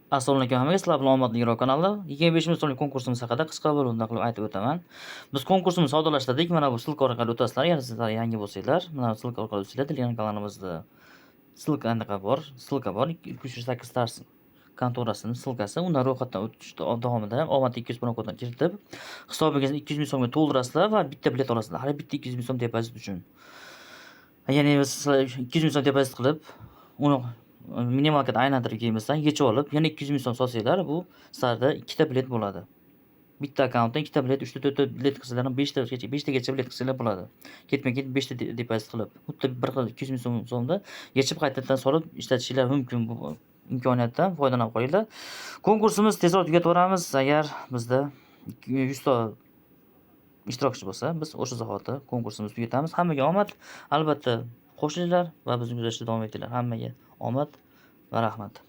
Assalomu alaykum hammaga, sizlar bilan Omadli Iro kanali. 25 ming so'mlik konkursimiz haqida qisqa bo'limda qilib aytib o'taman. Biz konkursimizni soddalashtirdik. Mana bu silka orqali o'tasizlar. Agar sizlar yangi bo'lsanglar, mana bu silka orqali o'tasizlar. Telegram kanalimizda silka bor. Silka bor. 208 tars kontorasining silkasi. Undan ro'yxatdan o'tish davomida ham omadli 200 ming koddan kiritib, hisobingizga 200 ming so'mga to'ldirasizlar va bitta bilet olasizlar. Har bitta 200 ming so'm depozit uchun. Ya'ni sizlar 200 ming so'm depozit qilib, uni minimalga aylantirib kelmasdan yechib olib, yana 200 ming so'm solsanglar, bu sizlarda ikkita bilet bo'ladi. Bitta akkauntdan ikkita bilet, 3 ta 4 ta bilet qilsanglar, 5 tagacha bilet qilsanglar bo'ladi. Ketma-ket 5 ta depozit qilib, xuddi bir xil 200 ming so'mda yechib qaytadan solib ishlatishinglar mumkin. Bu imkoniyatdan foydalanib qolinglar. Konkursimiz tezroq tugatvoramiz. Agar bizda 100 ta ishtirokchi bo'lsa, biz o'sha zahoti konkursimizni tugatamiz. Hammaga omad. Albatta qo'shilinglar va bizni kuzatishda davom etinglar. Hammaga omad va rahmat.